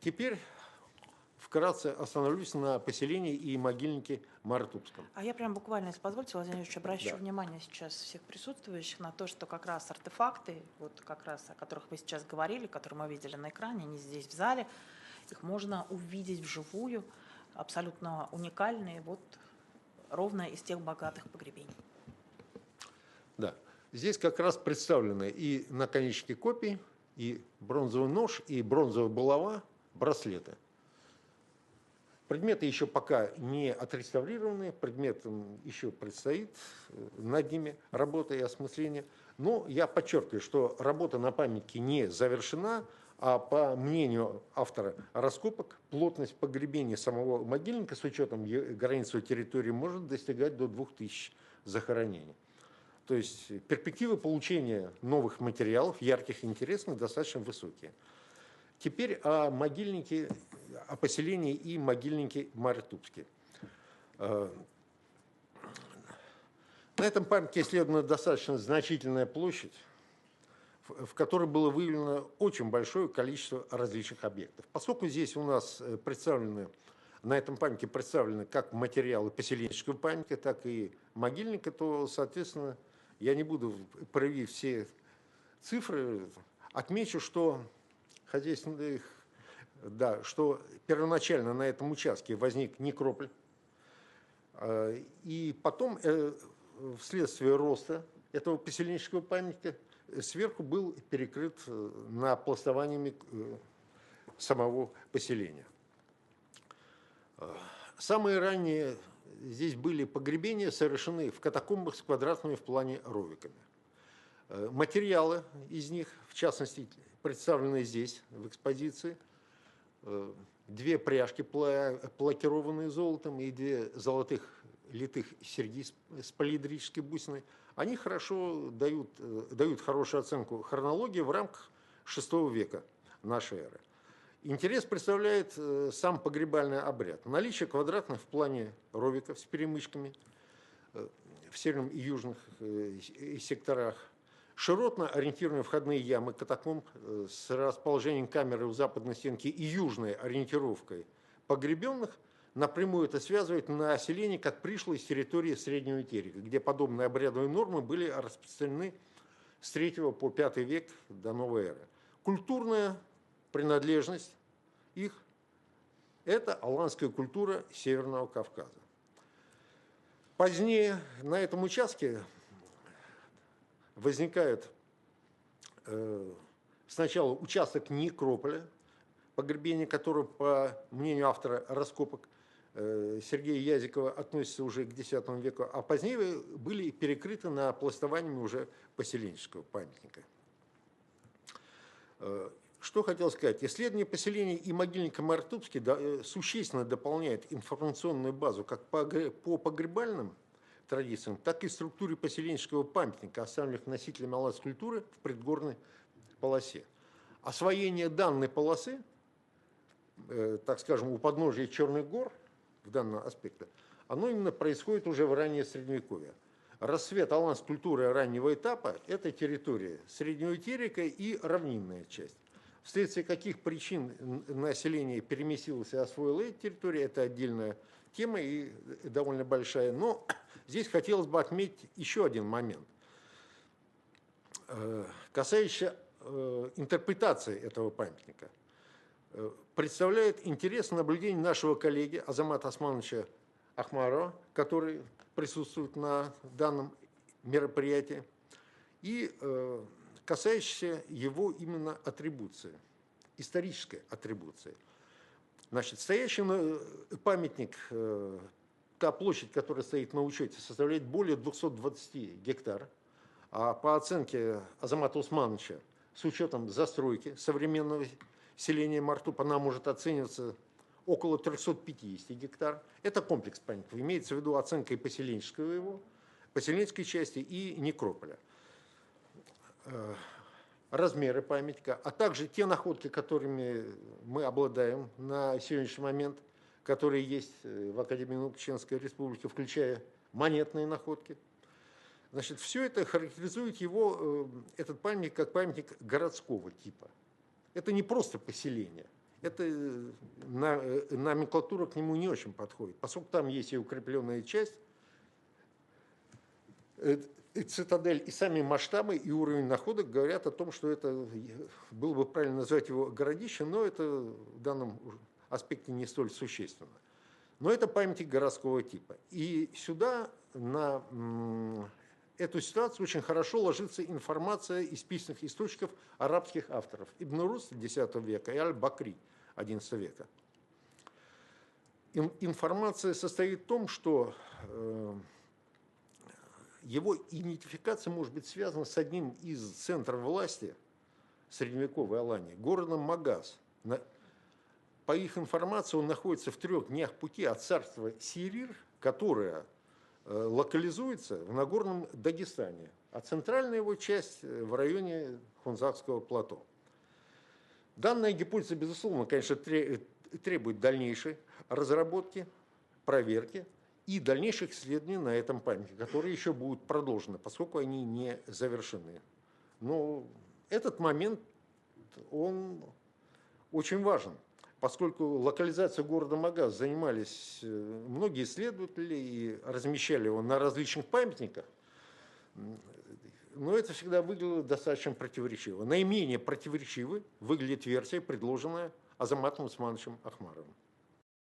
Теперь вкратце остановлюсь на поселении и могильнике Мартупском. А я прям буквально, если позвольте, Владимир Ильич, обращу Да. внимание сейчас всех присутствующих на то, что как раз артефакты, вот как раз о которых вы сейчас говорили, которые мы видели на экране, они здесь в зале, их можно увидеть вживую, абсолютно уникальные, вот ровно из тех богатых погребений. Да. Здесь как раз представлены и наконечники копий, и бронзовый нож, и бронзовая булава, браслеты. Предметы еще пока не отреставрированы, предметам еще предстоит над ними работа и осмысление. Но я подчеркиваю, что работа на памятнике не завершена, а по мнению автора раскопок, плотность погребения самого могильника с учетом границ его территории может достигать до 2000 захоронений. То есть перспективы получения новых материалов, ярких и интересных, достаточно высокие. Теперь о могильнике, о поселении и могильнике Мартупске. На этом памятнике исследована достаточно значительная площадь, в которой было выявлено очень большое количество различных объектов. Поскольку здесь у нас представлены, на этом памятнике представлены как материалы поселенческого памятника, так и могильника, то, соответственно, я не буду проявить все цифры, отмечу, что что первоначально на этом участке возник некрополь, и потом, вследствие роста этого поселенческого памятника, сверху был перекрыт напластованиями самого поселения. Самые ранние здесь были погребения, совершены в катакомбах с квадратными в плане ровиками. Материалы из них, в частности, представлены здесь в экспозиции. Две пряжки, плакированные золотом, и две золотых литых серьги с полиэдрической бусиной. Они хорошо дают хорошую оценку хронологии в рамках VI века нашей эры. Интерес представляет сам погребальный обряд. Наличие квадратных в плане ровиков с перемычками в северном и южных секторах, широтно ориентированные входные ямы катакомб с расположением камеры у западной стенки и южной ориентировкой погребенных напрямую это связывает население как пришло из территории Среднего Итерика, где подобные обрядовые нормы были распространены с 3 по 5 век до новой эры. Культурная принадлежность их – это аланская культура Северного Кавказа. Позднее на этом участке возникает сначала участок некрополя, погребение которого, по мнению автора раскопок Сергея Язикова, относится уже к X веку, а позднее были перекрыты напластованиями уже поселенческого памятника. Что хотел сказать? Исследование поселения и могильника Мартупске существенно дополняет информационную базу как по погребальным традициям, так и структуре поселенческого памятника, оставленных носителями аланской культуры в предгорной полосе. Освоение данной полосы, так скажем, у подножия Черных гор, в данном аспекте, оно именно происходит уже в раннее Средневековье. Расцвет аланской культуры раннего этапа – это территория Среднего Итерика и равнинная часть. Вследствие каких причин население переместилось и освоило эти территории, это отдельная тема и довольно большая. Но здесь хотелось бы отметить еще один момент, касающийся интерпретации этого памятника. Представляет интерес наблюдение нашего коллеги Азамата Османовича Ахмарова, который присутствует на данном мероприятии, и касающийся его именно атрибуции, исторической атрибуции. Значит, стоящий памятник, та площадь, которая стоит на учете, составляет более 220 гектар, а по оценке Азамата Османовича, с учетом застройки современного селения Мартуп, она может оцениваться около 350 гектар. Это комплекс памятников. Имеется в виду оценка и поселенческой части, и некрополя. Размеры памятника, а также те находки, которыми мы обладаем на сегодняшний момент, которые есть в Академии наук Чеченской Республики, включая монетные находки. Значит, все это характеризует его, этот памятник, как памятник городского типа. Это не просто поселение. эта номенклатура к нему не очень подходит, поскольку там есть и укрепленная часть, и цитадель, и сами масштабы, и уровень находок говорят о том, что это, было бы правильно назвать его городище, но это в данном аспекте не столь существенно. Но это памятник городского типа. И сюда, на эту ситуацию, очень хорошо ложится информация из письменных источников арабских авторов. Ибн Рус X века и Аль-Бакри XI века. Информация состоит в том, что его идентификация может быть связана с одним из центров власти средневековой Алании, городом Магаз. По их информации, он находится в 3 днях пути от царства Сирир, которое локализуется в Нагорном Дагестане, а центральная его часть в районе Хунзакского плато. Данная гипотеза, безусловно, конечно, требует дальнейшей разработки, проверки и дальнейших исследований на этом памятнике, которые еще будут продолжены, поскольку они не завершены. Но этот момент, он очень важен, поскольку локализацией города Магаз занимались многие исследователи и размещали его на различных памятниках, но это всегда выглядело достаточно противоречиво. Наименее противоречивой выглядит версия, предложенная Азаматом Усмановичем Ахмаровым.